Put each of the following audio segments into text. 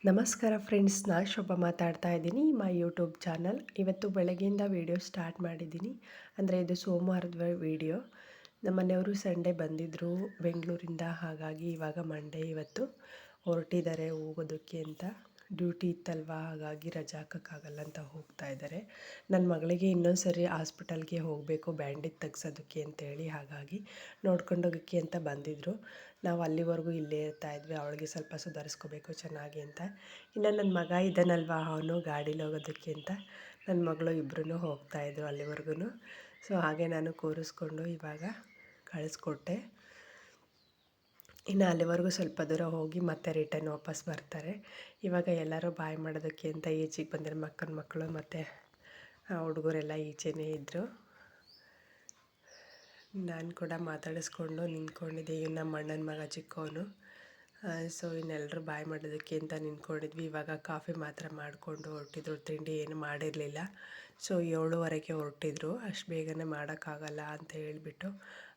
ನಮಸ್ಕಾರ ಫ್ರೆಂಡ್ಸ್, ನಾನು ಶೋಭಾ ಮಾತಾಡ್ತಾ ಇದ್ದೀನಿ. ಯೂಟ್ಯೂಬ್ ಚಾನಲ್ ಇವತ್ತು ಬೆಳಗ್ಗೆಯಿಂದ ವೀಡಿಯೋ ಸ್ಟಾರ್ಟ್ ಮಾಡಿದ್ದೀನಿ. ಅಂದರೆ ಇದು ಸೋಮವಾರದ ವೀಡಿಯೋ. ನಮ್ಮ ಮನೆಯವರು ಸಂಡೇ ಬಂದಿದ್ದರು ಬೆಂಗಳೂರಿಂದ. ಹಾಗಾಗಿ ಇವಾಗ ಮಂಡೇ ಇವತ್ತು ಹೊರಟಿದ್ದಾರೆ ಹೋಗೋದಕ್ಕೆ ಅಂತ. ಡ್ಯೂಟಿ ಇತ್ತಲ್ವ, ಹಾಗಾಗಿ ರಜೆ ಹಾಕೋಕ್ಕಾಗಲ್ಲ ಅಂತ ಹೋಗ್ತಾ ಇದ್ದಾರೆ. ನನ್ನ ಮಗಳಿಗೆ ಇನ್ನೊಂದು ಸರಿ ಹಾಸ್ಪಿಟಲ್ಗೆ ಹೋಗಬೇಕು ಬ್ಯಾಂಡೇಜ್ ತೆಗ್ಸೋದಕ್ಕೆ ಅಂತೇಳಿ, ಹಾಗಾಗಿ ನೋಡ್ಕೊಂಡೋಗೋಕ್ಕೆ ಅಂತ ಬಂದಿದ್ದರು. ನಾವು ಅಲ್ಲಿವರೆಗೂ ಇಲ್ಲೇ ಇರ್ತಾಯಿದ್ವಿ, ಅವಳಿಗೆ ಸ್ವಲ್ಪ ಸುಧಾರಿಸ್ಕೋಬೇಕು ಚೆನ್ನಾಗಿ ಅಂತ. ಇನ್ನು ನನ್ನ ಮಗ ಇದ್ದಾನಲ್ವ, ಅವನು ಗಾಡೀಲಿ ಹೋಗೋದಕ್ಕೆ ಅಂತ ನನ್ನ ಮಗಳು ಇಬ್ಬರೂ ಹೋಗ್ತಾಯಿದ್ರು ಅಲ್ಲಿವರೆಗೂ. ಸೊ ಹಾಗೆ ನಾನು ಕೂರಿಸ್ಕೊಂಡು ಇವಾಗ ಕಳಿಸ್ಕೊಟ್ಟೆ. ಇನ್ನು ಅಲ್ಲಿವರೆಗೂ ಸ್ವಲ್ಪ ದೂರ ಹೋಗಿ ಮತ್ತೆ ರಿಟರ್ನ್ ವಾಪಸ್ ಬರ್ತಾರೆ. ಇವಾಗ ಎಲ್ಲರೂ ಬಾಯ್ ಮಾಡೋದಕ್ಕೆ ಅಂತ ಈಚೆಗೆ ಬಂದಿರೋ ಮಕ್ಕಳು ಮತ್ತು ಹುಡುಗರೆಲ್ಲ ಈಚೆನೇ ಇದ್ದರು. ನಾನು ಕೂಡ ಮಾತಾಡಿಸ್ಕೊಂಡು ನಿಂತ್ಕೊಂಡಿದ್ದೆ. ನಮ್ಮ ಅಣ್ಣನ ಮಗ ಚಿಕ್ಕವನು. ಸೊ ಇನ್ನೆಲ್ಲರೂ ಬಾಯ್ ಮಾಡೋದಕ್ಕೆ ಅಂತ ನಿಂತ್ಕೊಂಡಿದ್ವಿ. ಇವಾಗ ಕಾಫಿ ಮಾತ್ರ ಮಾಡಿಕೊಂಡು ಹೊರಟಿದ್ರು. ತಿಂಡಿ ಏನು ಮಾಡಿರಲಿಲ್ಲ. ಸೊ 7:30ಗೆ ಹೊರಟಿದ್ರು. ಅಷ್ಟು ಬೇಗನೆ ಮಾಡೋಕ್ಕಾಗಲ್ಲ ಅಂತ ಹೇಳಿಬಿಟ್ಟು,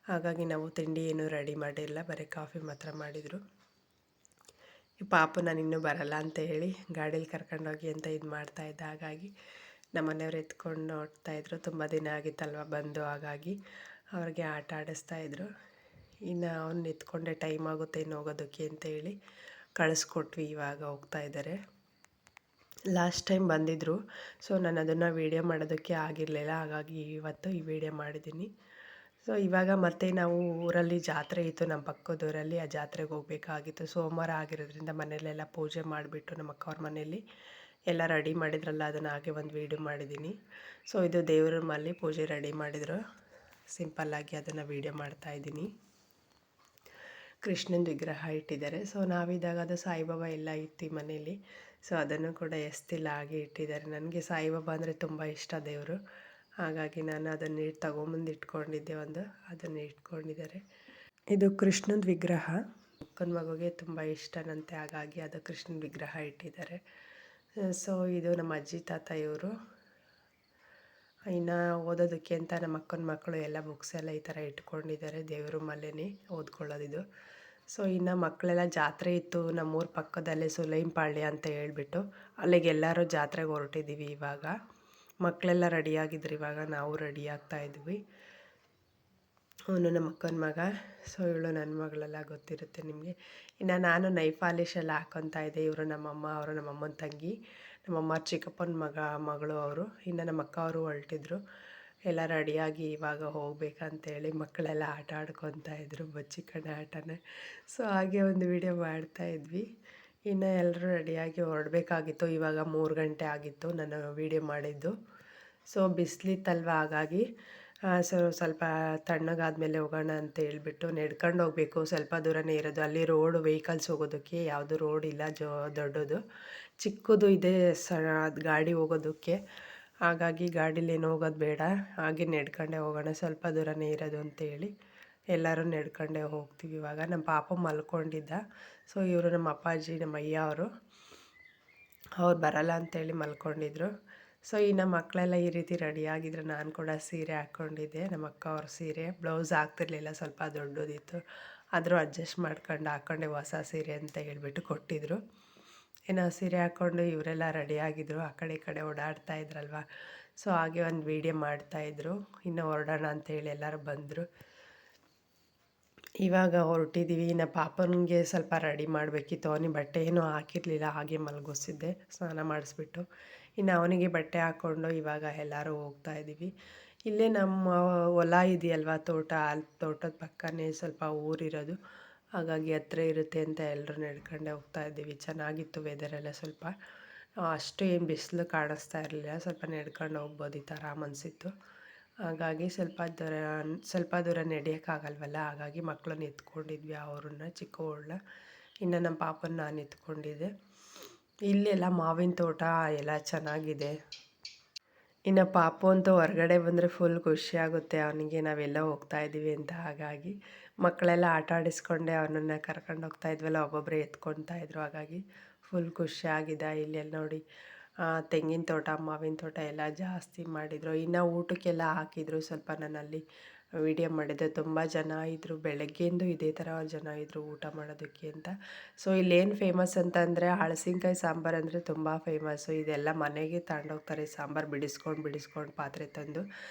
ಹಾಗಾಗಿ ನಾವು ತಿಂಡಿ ಏನೂ ರೆಡಿ ಮಾಡಿರಲಿಲ್ಲ, ಬರೀ ಕಾಫಿ ಮಾತ್ರ ಮಾಡಿದರು. ಈ ಪಾಪು ನಾನು ಇನ್ನೂ ಬರಲ್ಲ ಅಂತ ಹೇಳಿ ಗಾಡೀಲಿ ಕರ್ಕೊಂಡೋಗಿ ಅಂತ ಇದು ಮಾಡ್ತಾಯಿದ್ದೆ. ಹಾಗಾಗಿ ನಮ್ಮ ಮನೆಯವ್ರು ಎತ್ಕೊಂಡು ಹೋಗ್ತಾಯಿದ್ರು. ತುಂಬ ದಿನ ಆಗಿತ್ತಲ್ವ ಬಂದು, ಹಾಗಾಗಿ ಅವ್ರಿಗೆ ಆಟ ಆಡಿಸ್ತಾಯಿದ್ರು. ಇನ್ನು ಅವ್ನು ಎತ್ಕೊಂಡೆ ಟೈಮ್ ಆಗುತ್ತೆ ಇನ್ನು ಹೋಗೋದಕ್ಕೆ ಅಂತ ಹೇಳಿ ಕಳಿಸ್ಕೊಟ್ವಿ. ಇವಾಗ ಹೋಗ್ತಾ ಇದ್ದಾರೆ. ಲಾಸ್ಟ್ ಟೈಮ್ ಬಂದಿದ್ದರು. ಸೊ ನಾನು ಅದನ್ನು ವೀಡಿಯೋ ಮಾಡೋದಕ್ಕೆ ಆಗಿರಲಿಲ್ಲ, ಹಾಗಾಗಿ ಇವತ್ತು ಈ ವಿಡಿಯೋ ಮಾಡಿದ್ದೀನಿ. ಸೊ ಇವಾಗ ಮತ್ತೆ ನಾವು ಊರಲ್ಲಿ ಜಾತ್ರೆ ಇತ್ತು, ನಮ್ಮ ಪಕ್ಕದೂರಲ್ಲಿ. ಆ ಜಾತ್ರೆಗೆ ಹೋಗಬೇಕಾಗಿತ್ತು. ಸೋಮವಾರ ಆಗಿರೋದ್ರಿಂದ ಮನೆಯಲ್ಲೆಲ್ಲ ಪೂಜೆ ಮಾಡಿಬಿಟ್ಟು ನಮ್ಮ ಅಕ್ಕವ್ರ ಮನೆಯಲ್ಲಿ ಎಲ್ಲ ರೆಡಿ ಮಾಡಿದ್ರಲ್ಲ, ಅದನ್ನು ಹಾಗೆ ಒಂದು ವೀಡಿಯೋ ಮಾಡಿದ್ದೀನಿ. ಸೊ ಇದು ದೇವ್ರ ಮನೇಲಿ ಪೂಜೆ ರೆಡಿ ಮಾಡಿದರು, ಸಿಂಪಲ್ಲಾಗಿ ಅದನ್ನು ವೀಡಿಯೋ ಮಾಡ್ತಾಯಿದ್ದೀನಿ. ಕೃಷ್ಣನ ವಿಗ್ರಹ ಇಟ್ಟಿದ್ದಾರೆ. ಸೊ ನಾವಿದ್ದಾಗ ಅದು ಸಾಯಿಬಾಬಾ ಎಲ್ಲ ಇತ್ತು ಈ ಮನೇಲಿ. ಸೊ ಅದನ್ನು ಕೂಡ ಎಸ್ತಿಲ್ಲ, ಹಾಗೆ ಇಟ್ಟಿದ್ದಾರೆ. ನನಗೆ ಸಾಯಿಬಾಬಾ ಅಂದರೆ ತುಂಬ ಇಷ್ಟ ದೇವರು, ಹಾಗಾಗಿ ನಾನು ಅದನ್ನು ತಗೊಂಬಂದು ಇಟ್ಕೊಂಡಿದ್ದೆ ಒಂದು, ಅದನ್ನು ಇಟ್ಕೊಂಡಿದ್ದಾರೆ. ಇದು ಕೃಷ್ಣನ ವಿಗ್ರಹ. ಅಕ್ಕನ ಮಗುಗೆ ತುಂಬ ಇಷ್ಟನಂತೆ, ಹಾಗಾಗಿ ಅದು ಕೃಷ್ಣನ ವಿಗ್ರಹ ಇಟ್ಟಿದ್ದಾರೆ. ಸೊ ಇದು ನಮ್ಮ ಅಜ್ಜಿ ತಾತ ಇವರು. ಇನ್ನು ಓದೋದಕ್ಕೆ ಅಂತ ನಮ್ಮ ಅಕ್ಕನ ಮಕ್ಕಳು ಎಲ್ಲ ಬುಕ್ಸ್ ಎಲ್ಲ ಈ ಥರ ಇಟ್ಕೊಂಡಿದ್ದಾರೆ. ದೇವರು ಮನೇಲಿ ಓದ್ಕೊಳ್ಳೋದಿದು. ಸೊ ಇನ್ನು ಮಕ್ಕಳೆಲ್ಲ ಜಾತ್ರೆ ಇತ್ತು ನಮ್ಮೂರ ಪಕ್ಕದಲ್ಲೇ ಸುಲೈಂಪಾಳ್ಯ ಅಂತ ಹೇಳ್ಬಿಟ್ಟು, ಅಲ್ಲಿಗೆ ಎಲ್ಲರೂ ಜಾತ್ರೆಗೆ ಹೊರಟಿದ್ದೀವಿ. ಇವಾಗ ಮಕ್ಕಳೆಲ್ಲ ರೆಡಿಯಾಗಿದ್ರು, ಇವಾಗ ನಾವು ರೆಡಿ ಆಗ್ತಾಯಿದ್ವಿ. ಅವನು ನಮ್ಮ ಅಕ್ಕನ ಮಗ. ಸೊ ಇವಳು ನನ್ನ ಮಗಳೆಲ್ಲ ಗೊತ್ತಿರುತ್ತೆ ನಿಮಗೆ. ಇನ್ನು ನಾನು ನೈ ಪಾಲಿಶೆಲ್ಲ ಹಾಕ್ಕೊತಾ ಇದ್ದೆ. ಇವರು ನಮ್ಮಮ್ಮ, ಅವರು ನಮ್ಮಮ್ಮನ ತಂಗಿ, ನಮ್ಮಮ್ಮ ಚಿಕ್ಕಪ್ಪನ ಮಗಳು ಅವರು. ಇನ್ನು ನಮ್ಮ ಅಕ್ಕ ಅವರು ಹೊರಟಿದ್ರು. ಎಲ್ಲ ರೆಡಿಯಾಗಿ ಇವಾಗ ಹೋಗ್ಬೇಕಂತೇಳಿ ಮಕ್ಕಳೆಲ್ಲ ಆಟ ಆಡ್ಕೊತಾ ಇದ್ರು, ಬಚ್ಚಿಕಣ ಆಟನ. ಸೊ ಹಾಗೆ ಒಂದು ವಿಡಿಯೋ ಮಾಡ್ತಾಯಿದ್ವಿ. ಇನ್ನು ಎಲ್ಲರೂ ರೆಡಿಯಾಗಿ ಹೊರಡಬೇಕಾಗಿತ್ತು. ಇವಾಗ 3 ಗಂಟೆ ಆಗಿತ್ತು ನಾನು ವಿಡಿಯೋ ಮಾಡಿದ್ದು. ಸೊ ಬಿಸಿಲಿತ್ತಲ್ವ, ಹಾಗಾಗಿ ಸ್ವಲ್ಪ ತಣ್ಣಗಾದ್ಮೇಲೆ ಹೋಗೋಣ ಅಂತ ಹೇಳ್ಬಿಟ್ಟು ನಡ್ಕೊಂಡು ಹೋಗಬೇಕು. ಸ್ವಲ್ಪ ದೂರನೇ ಇರೋದು, ಅಲ್ಲಿ ರೋಡ್ ವೆಹಿಕಲ್ಸ್ ಹೋಗೋದಕ್ಕೆ ಯಾವುದು ರೋಡ್ ಇಲ್ಲ, ದೊಡ್ಡದು ಚಿಕ್ಕದು ಇದೆ ಗಾಡಿ ಹೋಗೋದಕ್ಕೆ. ಹಾಗಾಗಿ ಗಾಡೀಲೇನು ಹೋಗೋದು ಬೇಡ, ಹಾಗೆ ನಡ್ಕೊಂಡೇ ಹೋಗೋಣ, ಸ್ವಲ್ಪ ದೂರನೇ ಇರೋದು ಅಂತೇಳಿ ಎಲ್ಲರೂ ನಡ್ಕೊಂಡೇ ಹೋಗ್ತೀವಿ. ಇವಾಗ ನಮ್ಮ ಪಾಪ ಮಲ್ಕೊಂಡಿದ್ದ. ಸೊ ಇವರು ನಮ್ಮ ಅಪ್ಪಾಜಿ, ನಮ್ಮ ಅಯ್ಯ ಅವ್ರು ಬರಲ್ಲ ಅಂತೇಳಿ ಮಲ್ಕೊಂಡಿದ್ರು. ಸೊ ಇನ್ನು ಮಕ್ಕಳೆಲ್ಲ ಈ ರೀತಿ ರೆಡಿಯಾಗಿದ್ರು. ನಾನು ಕೂಡ ಸೀರೆ ಹಾಕ್ಕೊಂಡಿದ್ದೆ, ನಮ್ಮ ಅಕ್ಕ ಅವ್ರ ಸೀರೆ. ಬ್ಲೌಸ್ ಆಗ್ತಿರ್ಲಿಲ್ಲ, ಸ್ವಲ್ಪ ದೊಡ್ಡದಿತ್ತು, ಆದರೂ ಅಡ್ಜಸ್ಟ್ ಮಾಡ್ಕೊಂಡು ಹಾಕ್ಕೊಂಡೆ. ಹೊಸ ಸೀರೆ ಅಂತ ಹೇಳ್ಬಿಟ್ಟು ಕೊಟ್ಟಿದ್ದರು. ಇನ್ನು ಸೀರೆ ಹಾಕ್ಕೊಂಡು ಇವರೆಲ್ಲ ರೆಡಿಯಾಗಿದ್ದರು, ಆ ಕಡೆ ಈ ಕಡೆ ಓಡಾಡ್ತಾ ಇದ್ರಲ್ವ. ಸೊ ಹಾಗೆ ಒಂದು ವೀಡಿಯೋ ಮಾಡ್ತಾಯಿದ್ರು. ಇನ್ನು ಹೊರಡೋಣ ಅಂತೇಳಿ ಎಲ್ಲರೂ ಬಂದರು. ಇವಾಗ ಹೊರಟಿದ್ದೀವಿ. ಇನ್ನು ಪಾಪನಿಗೆ ಸ್ವಲ್ಪ ರೆಡಿ ಮಾಡಬೇಕಿತ್ತು. ಅವನಿಗೆ ಬಟ್ಟೆ ಏನೂ ಹಾಕಿರಲಿಲ್ಲ, ಹಾಗೆ ಮಲಗಿಸಿದ್ದೆ ಸ್ನಾನ ಮಾಡಿಸ್ಬಿಟ್ಟು. ಇನ್ನು ಅವನಿಗೆ ಬಟ್ಟೆ ಹಾಕ್ಕೊಂಡು ಇವಾಗ ಎಲ್ಲರೂ ಹೋಗ್ತಾಯಿದ್ದೀವಿ. ಇಲ್ಲೇ ನಮ್ಮ ಹೊಲ ಇದೆಯಲ್ವ, ತೋಟ, ಅಲ್ಲಿ ತೋಟದ ಪಕ್ಕನೇ ಸ್ವಲ್ಪ ಊರಿರೋದು, ಹಾಗಾಗಿ ಹತ್ರ ಇರುತ್ತೆ ಅಂತ ಎಲ್ಲರೂ ನಡ್ಕೊಂಡೇ ಹೋಗ್ತಾಯಿದ್ದೀವಿ. ಚೆನ್ನಾಗಿತ್ತು ವೆದರೆಲ್ಲ. ಸ್ವಲ್ಪ ಅಷ್ಟು ಏನು ಬಿಸಿಲು ಕಾಣಿಸ್ತಾ ಇರಲಿಲ್ಲ, ಸ್ವಲ್ಪ ನಡ್ಕೊಂಡು ಹೋಗ್ಬೋದಿತ್ತು, ಆರಾಮ್ ಅನಿಸಿತ್ತು. ಹಾಗಾಗಿ ಸ್ವಲ್ಪ ದೂರ ನಡೆಯೋಕ್ಕಾಗಲ್ವಲ್ಲ, ಹಾಗಾಗಿ ಮಕ್ಕಳನ್ನ ಎತ್ಕೊಂಡಿದ್ವಿ, ಅವ್ರನ್ನ ಚಿಕ್ಕವಳನ್ನ. ಇನ್ನು ನಮ್ಮ ಪಾಪನ ನಾನು ಎತ್ಕೊಂಡಿದ್ದೆ. ಇಲ್ಲೆಲ್ಲ ಮಾವಿನ ತೋಟ ಎಲ್ಲ ಚೆನ್ನಾಗಿದೆ. ಇನ್ನು ಪಾಪು ಅಂತೂ ಹೊರಗಡೆ ಬಂದರೆ ಫುಲ್ ಖುಷಿಯಾಗುತ್ತೆ ಅವನಿಗೆ, ನಾವೆಲ್ಲ ಹೋಗ್ತಾಯಿದ್ದೀವಿ ಅಂತ. ಹಾಗಾಗಿ ಮಕ್ಕಳೆಲ್ಲ ಆಟ ಆಡಿಸ್ಕೊಂಡೆ ಅವನನ್ನು ಕರ್ಕೊಂಡು ಹೋಗ್ತಾಯಿದ್ವಲ್ಲ, ಒಬ್ಬೊಬ್ಬರೇ ಎತ್ಕೊತಾಯಿದ್ರು, ಹಾಗಾಗಿ ಫುಲ್ ಖುಷಿಯಾಗಿದೆ. ಇಲ್ಲೆಲ್ಲ ನೋಡಿ ತೆಂಗಿನ ತೋಟ, ಮಾವಿನ ತೋಟ ಎಲ್ಲ ಜಾಸ್ತಿ ಮಾಡಿದರು. ಇನ್ನು ಊಟಕ್ಕೆಲ್ಲ ಹಾಕಿದ್ರು ಸ್ವಲ್ಪ. ನಾನಲ್ಲಿ ವಿಡಿಯೋ ಮಾಡಿದ್ದೆ. ತುಂಬ ಜನ ಇದ್ದರು, ಬೆಳಗ್ಗೆಯಿಂದ ಇದೇ ಥರ ಜನ ಇದ್ದರು ಊಟ ಮಾಡೋದಕ್ಕೆ ಅಂತ. ಸೊ ಇಲ್ಲೇನು ಫೇಮಸ್ ಅಂತಂದರೆ ಹಲಸಿನಕಾಯಿ ಸಾಂಬಾರು ಅಂದರೆ ತುಂಬ ಫೇಮಸ್ಸು. ಇದೆಲ್ಲ ಮನೆಗೆ ತಗೊಂಡೋಗ್ತಾರೆ ಸಾಂಬಾರು ಬಿಡಿಸ್ಕೊಂಡು ಪಾತ್ರೆ ತಂದು.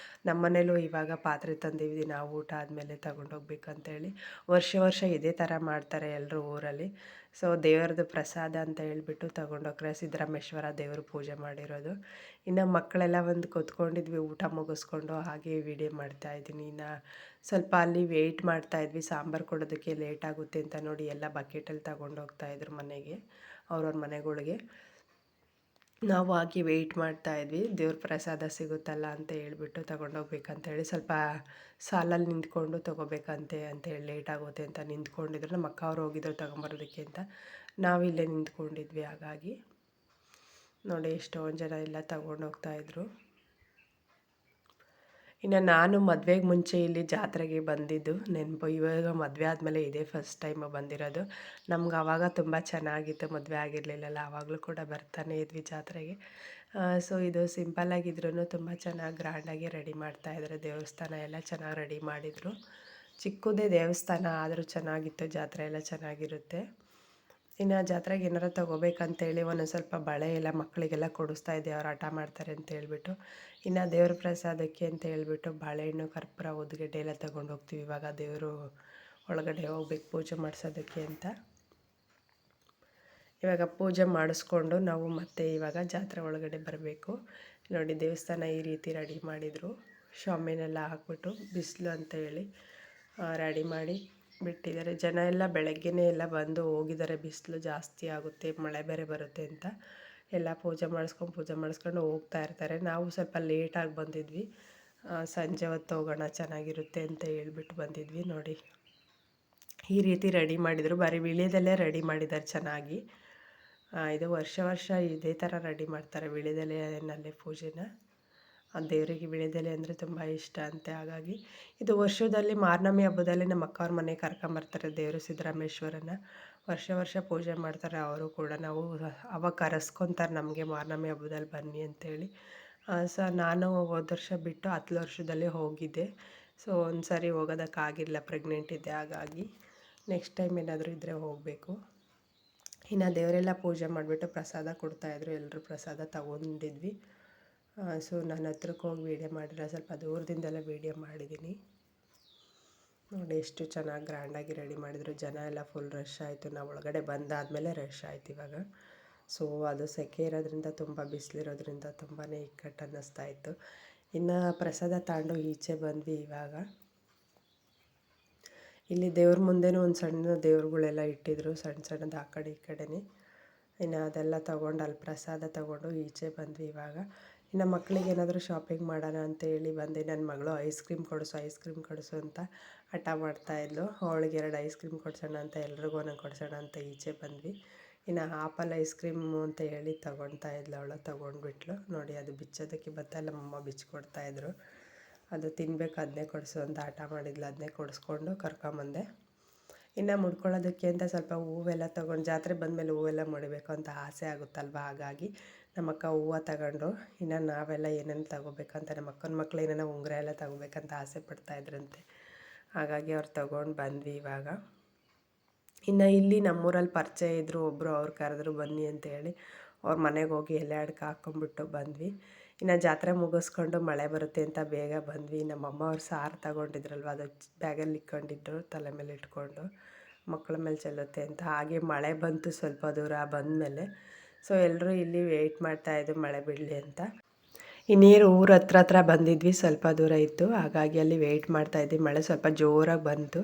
ನಮ್ಮ ಮನೇಲೂ ಇವಾಗ ಪಾತ್ರೆ ತಂದಿದ್ವಿ, ನಾವು ಊಟ ಆದಮೇಲೆ ತಗೊಂಡೋಗ್ಬೇಕಂತೇಳಿ. ವರ್ಷ ಇದೇ ಥರ ಮಾಡ್ತಾರೆ ಎಲ್ಲರೂ ಊರಲ್ಲಿ. ಸೊ ದೇವ್ರದ್ದು ಪ್ರಸಾದ ಅಂತ ಹೇಳ್ಬಿಟ್ಟು ತಗೊಂಡೋಗ್ರೆ, ಸಿದ್ದರಾಮೇಶ್ವರ ದೇವರು ಪೂಜೆ ಮಾಡಿರೋದು. ಇನ್ನು ಮಕ್ಕಳೆಲ್ಲ ಒಂದು ಕೂತ್ಕೊಂಡಿದ್ವಿ ಊಟ ಮುಗಿಸ್ಕೊಂಡು, ಹಾಗೆ ವಿಡಿಯೋ ಮಾಡ್ತಾಯಿದ್ದೀನಿ. ಇನ್ನು ಸ್ವಲ್ಪ ಅಲ್ಲಿ ವೆಯ್ಟ್ ಮಾಡ್ತಾಯಿದ್ವಿ, ಸಾಂಬಾರು ಕೊಡೋದಕ್ಕೆ ಲೇಟ್ ಆಗುತ್ತೆ ಅಂತ ನೋಡಿ ಎಲ್ಲ ಬಕೆಟಲ್ಲಿ ತಗೊಂಡೋಗ್ತಾಯಿದ್ರು ಮನೆಗೆ, ಅವ್ರವ್ರ ಮನೆಗಳಿಗೆ. ನಾವು ಹಾಗೆ ವೆಯ್ಟ್ ಮಾಡ್ತಾಯಿದ್ವಿ, ದೇವ್ರ ಪ್ರಸಾದ ಸಿಗುತ್ತಲ್ಲ ಅಂತ ಹೇಳ್ಬಿಟ್ಟು ತಗೊಂಡೋಗ್ಬೇಕಂತೇಳಿ. ಸ್ವಲ್ಪ ಸಾಲಲ್ಲಿ ನಿಂತ್ಕೊಂಡು ತೊಗೋಬೇಕಂತೆ ಅಂತೇಳಿ ಲೇಟ್ ಆಗುತ್ತೆ ಅಂತ ನಿಂತ್ಕೊಂಡಿದ್ರು. ನಮ್ಮ ಅಕ್ಕ ಅವ್ರು ಹೋಗಿದ್ರು ತಗೊಂಬರೋದಕ್ಕೆ ಅಂತ, ನಾವಿಲ್ಲೇ ನಿಂತ್ಕೊಂಡಿದ್ವಿ. ಹಾಗಾಗಿ ನೋಡಿ ಎಷ್ಟೊಂದು ಜನ ಎಲ್ಲ ತಗೊಂಡೋಗ್ತಾಯಿದ್ರು. ಇನ್ನು ನಾನು ಮದುವೆಗೆ ಮುಂಚೆ ಇಲ್ಲಿ ಜಾತ್ರೆಗೆ ಬಂದಿದ್ದು ನೆನಪು. ಇವಾಗ ಮದುವೆ ಆದಮೇಲೆ ಇದೇ ಫಸ್ಟ್ ಟೈಮ್ ಬಂದಿರೋದು. ನಮ್ಗೆ ಆವಾಗ ತುಂಬ ಚೆನ್ನಾಗಿತ್ತು, ಮದುವೆ ಆಗಿರಲಿಲ್ಲಲ್ಲ, ಆವಾಗಲೂ ಕೂಡ ಬರ್ತಾನೆ ಇದ್ವಿ ಜಾತ್ರೆಗೆ. ಸೊ ಇದು ಸಿಂಪಲ್ಲಾಗಿದ್ರೂ ತುಂಬ ಚೆನ್ನಾಗಿ ಗ್ರ್ಯಾಂಡಾಗಿ ರೆಡಿ ಮಾಡ್ತಾಯಿದ್ದಾರೆ. ದೇವಸ್ಥಾನ ಎಲ್ಲ ಚೆನ್ನಾಗಿ ರೆಡಿ ಮಾಡಿದರು. ಚಿಕ್ಕದೇ ದೇವಸ್ಥಾನ ಆದರೂ ಚೆನ್ನಾಗಿತ್ತು, ಜಾತ್ರೆ ಎಲ್ಲ ಚೆನ್ನಾಗಿರುತ್ತೆ. ಇನ್ನು ಜಾತ್ರೆಗೆ ಏನಾರು ತೊಗೋಬೇಕಂತೇಳಿ ಒಂದೊಂದು ಸ್ವಲ್ಪ ಬಳೆ ಎಲ್ಲ ಮಕ್ಕಳಿಗೆಲ್ಲ ಕೊಡಿಸ್ತಾ ಇದ್ದೆ, ಅವ್ರು ಹಠ ಮಾಡ್ತಾರೆ ಅಂತ ಹೇಳ್ಬಿಟ್ಟು. ಇನ್ನು ದೇವ್ರ ಪ್ರಸಾದಕ್ಕೆ ಅಂತ ಹೇಳ್ಬಿಟ್ಟು ಬಾಳೆಹಣ್ಣು, ಕರ್ಪೂರ, ಉದ್ದಿಗೆಡ್ಡೆ ಎಲ್ಲ ತೊಗೊಂಡು ಹೋಗ್ತೀವಿ. ಇವಾಗ ದೇವರು ಒಳಗಡೆ ಹೋಗ್ಬೇಕು ಪೂಜೆ ಮಾಡಿಸೋದಕ್ಕೆ ಅಂತ. ಇವಾಗ ಪೂಜೆ ಮಾಡಿಸ್ಕೊಂಡು ನಾವು ಮತ್ತೆ ಇವಾಗ ಜಾತ್ರೆ ಒಳಗಡೆ ಬರಬೇಕು. ನೋಡಿ ದೇವಸ್ಥಾನ ಈ ರೀತಿ ರೆಡಿ ಮಾಡಿದರು. ಶಾಮಿನೆಲ್ಲ ಹಾಕ್ಬಿಟ್ಟು ಬಿಸಿಲು ಅಂತ ಹೇಳಿ ರೆಡಿ ಮಾಡಿ ಬಿಟ್ಟಿದ್ದಾರೆ. ಜನ ಎಲ್ಲ ಬೆಳಗ್ಗೆನೇ ಎಲ್ಲ ಬಂದು ಹೋಗಿದ್ದಾರೆ, ಬಿಸಿಲು ಜಾಸ್ತಿ ಆಗುತ್ತೆ, ಮಳೆ ಬೇರೆ ಬರುತ್ತೆ ಅಂತ. ಎಲ್ಲ ಪೂಜೆ ಮಾಡಿಸ್ಕೊಂಡು ಹೋಗ್ತಾ ಇರ್ತಾರೆ. ನಾವು ಸ್ವಲ್ಪ ಲೇಟಾಗಿ ಬಂದಿದ್ವಿ, ಸಂಜೆ ಹೊತ್ತು ಹೋಗೋಣ ಚೆನ್ನಾಗಿರುತ್ತೆ ಅಂತ ಹೇಳ್ಬಿಟ್ಟು ಬಂದಿದ್ವಿ. ನೋಡಿ ಈ ರೀತಿ ರೆಡಿ ಮಾಡಿದರು, ಬರೀ ವೀಳ್ಯದಲ್ಲೇ ರೆಡಿ ಮಾಡಿದ್ದಾರೆ ಚೆನ್ನಾಗಿ. ಇದು ವರ್ಷ ಇದೇ ಥರ ರೆಡಿ ಮಾಡ್ತಾರೆ, ವೀಳ್ಯದೆಲೆಯಲ್ಲೇ ಪೂಜೆನ. ಆ ದೇವರಿಗೆ ವೀಳ್ಯದೆಲೆ ಅಂದರೆ ತುಂಬ ಇಷ್ಟ ಅಂತೆ. ಹಾಗಾಗಿ ಇದು ವರ್ಷದಲ್ಲಿ ಮಾರ್ನಮಿ ಹಬ್ಬದಲ್ಲಿ ನಮ್ಮ ಅಕ್ಕವ್ರ ಮನೆಗೆ ಕರ್ಕೊಂಬರ್ತಾರೆ ದೇವರು ಸಿದ್ದರಾಮೇಶ್ವರನ. ವರ್ಷ ಪೂಜೆ ಮಾಡ್ತಾರೆ ಅವರು ಕೂಡ. ನಾವು ಅವಾಗ ಕರೆಸ್ಕೊತಾರೆ ನಮಗೆ ಮಾರ್ನಮಿ ಹಬ್ಬದಲ್ಲಿ ಬನ್ನಿ ಅಂತೇಳಿ. ಸೊ ನಾನು ಹೋದ ವರ್ಷ ಬಿಟ್ಟು 10 ವರ್ಷದಲ್ಲಿ ಹೋಗಿದ್ದೆ. ಸೊ ಒಂದು ಸಾರಿ ಹೋಗೋದಕ್ಕಾಗಿಲ್ಲ, ಪ್ರೆಗ್ನೆಂಟ್ ಇದ್ದೆ. ಹಾಗಾಗಿ ನೆಕ್ಸ್ಟ್ ಟೈಮ್ ಏನಾದರೂ ಇದ್ದರೆ ಹೋಗಬೇಕು. ಇನ್ನು ದೇವರೆಲ್ಲ ಪೂಜೆ ಮಾಡಿಬಿಟ್ಟು ಪ್ರಸಾದ ಕೊಡ್ತಾಯಿದ್ರು, ಎಲ್ಲರೂ ಪ್ರಸಾದ ತಗೊಂಡಿದ್ವಿ. ಸೊ ನಾನು ಹತ್ರಕ್ಕೆ ಹೋಗಿ ವೀಡಿಯೋ ಮಾಡಿಲ್ಲ, ಸ್ವಲ್ಪ ದೂರದಿಂದೆಲ್ಲ ವೀಡಿಯೋ ಮಾಡಿದ್ದೀನಿ. ನೋಡಿ ಎಷ್ಟು ಚೆನ್ನಾಗಿ ಗ್ರ್ಯಾಂಡಾಗಿ ರೆಡಿ ಮಾಡಿದರು. ಜನ ಎಲ್ಲ ಫುಲ್ ರಶ್ ಆಯಿತು. ನಾವು ಒಳಗಡೆ ಬಂದಾದಮೇಲೆ ರಶ್ ಆಯ್ತು ಇವಾಗ. ಸೊ ಅದು ಸೆಕೆ ಇರೋದ್ರಿಂದ, ತುಂಬ ಬಿಸಿಲಿರೋದ್ರಿಂದ ತುಂಬಾ ಇಕ್ಕಟ್ಟು ಅನ್ನಿಸ್ತಾ ಇತ್ತು. ಇನ್ನು ಪ್ರಸಾದ ತಗೊಂಡು ಈಚೆ ಬಂದ್ವಿ. ಇವಾಗ ಇಲ್ಲಿ ದೇವ್ರ ಮುಂದೆನೂ ಒಂದು ಸಣ್ಣ ದೇವ್ರುಗಳೆಲ್ಲ ಇಟ್ಟಿದ್ರು, ಸಣ್ಣದು ಆ ಕಡೆ ಈ ಕಡೆನೇ. ಇನ್ನು ಅದೆಲ್ಲ ತೊಗೊಂಡು ಅಲ್ಲಿ ಪ್ರಸಾದ ತೊಗೊಂಡು ಈಚೆ ಬಂದ್ವಿ. ಇವಾಗ ಇನ್ನು ಮಕ್ಕಳಿಗೆ ಏನಾದರೂ ಶಾಪಿಂಗ್ ಮಾಡೋಣ ಅಂತೇಳಿ ಬಂದೆ. ನನ್ನ ಮಗಳು ಐಸ್ ಕ್ರೀಮ್ ಕೊಡಿಸು ಅಂತ ಹಠ ಮಾಡ್ತಾಯಿದ್ಲು. ಅವಳಿಗೆ 2 ಐಸ್ ಕ್ರೀಮ್ ಕೊಡ್ಸೋಣ ಅಂತ, ಎಲ್ರಿಗೂ ಒಂದೊಂದು ಕೊಡ್ಸೋಣ ಅಂತ ಈಚೆ ಬಂದ್ವಿ. ಇನ್ನು ಆಪಲ್ ಐಸ್ ಕ್ರೀಮು ಅಂತ ಹೇಳಿ ತೊಗೊಳ್ತಾ ಇದ್ಲು ಅವಳು, ತೊಗೊಂಡ್ಬಿಟ್ಲು. ನೋಡಿ ಅದು ಬಿಚ್ಚೋದಕ್ಕೆ ಬತ್ತಲ್ಲ, ನಮ್ಮಮ್ಮ ಬಿಚ್ಚಿಕೊಡ್ತಾಯಿದ್ರು. ಅದು ತಿನ್ಬೇಕು, ಅದನ್ನೇ ಕೊಡಿಸು ಅಂತ ಹಠ ಮಾಡಿದ್ಲು. ಅದನ್ನೇ ಕೊಡಿಸ್ಕೊಂಡು ಕರ್ಕೊಂಬಂದೆ. ಇನ್ನು ಮುಡ್ಕೊಳ್ಳೋದಕ್ಕೆ ಅಂತ ಸ್ವಲ್ಪ ಹೂವೆಲ್ಲ ತೊಗೊಂಡು, ಜಾತ್ರೆ ಬಂದಮೇಲೆ ಹೂವೆಲ್ಲ ಮುಡಿಬೇಕು ಅಂತ ಆಸೆ ಆಗುತ್ತಲ್ವ. ಹಾಗಾಗಿ ನಮ್ಮ ಅಕ್ಕ ಹೂವು ತಗೊಂಡ್ರು. ಇನ್ನು ನಾವೆಲ್ಲ ಏನೇನು ತಗೋಬೇಕಂತ, ನಮ್ಮ ಅಕ್ಕನ ಮಕ್ಳು ಏನೇನೋ ಉಂಗುರ ಎಲ್ಲ ತಗೋಬೇಕಂತ ಆಸೆ ಪಡ್ತಾಯಿದ್ರಂತೆ. ಹಾಗಾಗಿ ಅವ್ರು ತೊಗೊಂಡು ಬಂದ್ವಿ ಇವಾಗ. ಇನ್ನು ಇಲ್ಲಿ ನಮ್ಮೂರಲ್ಲಿ ಪರಿಚಯ ಇದ್ದರು ಒಬ್ಬರು, ಅವ್ರು ಕರೆದ್ರು ಬನ್ನಿ ಅಂತೇಳಿ. ಅವ್ರ ಮನೆಗೆ ಹೋಗಿ ಎಲೆ ಅಡ್ಕೆ ಹಾಕ್ಕೊಂಬಿಟ್ಟು ಬಂದ್ವಿ. ಇನ್ನು ಜಾತ್ರೆ ಮುಗಿಸ್ಕೊಂಡು ಮಳೆ ಬರುತ್ತೆ ಅಂತ ಬೇಗ ಬಂದ್ವಿ. ನಮ್ಮಮ್ಮ ಅವ್ರು ಸಾರು ತಗೊಂಡಿದ್ರಲ್ವ, ಅದು ಬ್ಯಾಗಲ್ಲಿ ಇಟ್ಕೊಂಡಿದ್ರು, ತಲೆ ಮೇಲೆ ಇಟ್ಕೊಂಡು ಮಕ್ಕಳ ಮೇಲೆ ಚೆಲ್ಲುತ್ತೆ ಅಂತ. ಹಾಗೆ ಮಳೆ ಬಂತು ಸ್ವಲ್ಪ ದೂರ ಬಂದಮೇಲೆ. ಸೊ ಎಲ್ಲರೂ ಇಲ್ಲಿ ವೆಯ್ಟ್ ಮಾಡ್ತಾಯಿದ್ದು ಮಳೆ ಬಿಡಲಿ ಅಂತ. ಇನ್ನೇನು ಊರ ಹತ್ರ ಬಂದಿದ್ವಿ, ಸ್ವಲ್ಪ ದೂರ ಇತ್ತು. ಹಾಗಾಗಿ ಅಲ್ಲಿ ವೆಯ್ಟ್ ಮಾಡ್ತಾಯಿದ್ವಿ. ಮಳೆ ಸ್ವಲ್ಪ ಜೋರಾಗಿ ಬಂತು,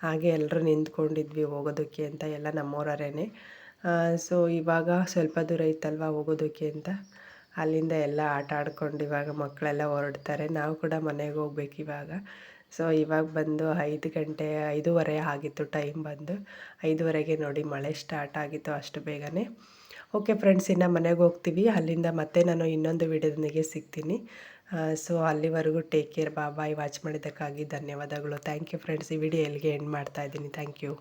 ಹಾಗೆ ಎಲ್ಲರೂ ನಿಂತ್ಕೊಂಡಿದ್ವಿ ಹೋಗೋದಕ್ಕೆ ಅಂತ. ಎಲ್ಲ ನಮ್ಮೂರವರೇನೆ. ಸೊ ಇವಾಗ ಸ್ವಲ್ಪ ದೂರ ಇತ್ತಲ್ವ ಹೋಗೋದಕ್ಕೆ ಅಂತ, ಅಲ್ಲಿಂದ ಎಲ್ಲ ಆಟ ಆಡ್ಕೊಂಡು ಇವಾಗ ಮಕ್ಕಳೆಲ್ಲ ಹೊರಡ್ತಾರೆ. ನಾವು ಕೂಡ ಮನೆಗೆ ಹೋಗ್ಬೇಕು ಇವಾಗ. ಸೊ ಇವಾಗ ಬಂದು 5 ಗಂಟೆ 5:15 ಆಗಿತ್ತು ಟೈಮ್ ಬಂದು. 5:15ಗೆ ನೋಡಿ ಮಳೆ ಸ್ಟಾರ್ಟ್ ಆಗಿತ್ತು ಅಷ್ಟು ಬೇಗನೆ. ಓಕೆ ಫ್ರೆಂಡ್ಸ್, ಇನ್ನು ಮನೆಗೆ ಹೋಗ್ತೀವಿ. ಅಲ್ಲಿಂದ ಮತ್ತೆ ನಾನು ಇನ್ನೊಂದು ವಿಡಿಯೋದೊಂದಿಗೆ ಸಿಗ್ತೀನಿ. ಸೊ ಅಲ್ಲಿವರೆಗೂ ಟೇಕ್ ಕೇರ್, ಬಾಯ್. ವಾಚ್ ಮಾಡಿದ್ದಕ್ಕಾಗಿ ಧನ್ಯವಾದಗಳು. Thank you friends. ಈ ವಿಡಿಯೋ ಎಲ್ಲಿಗೆ ಎಂಡ್ ಮಾಡ್ತಾಯಿದ್ದೀನಿ. Thank you.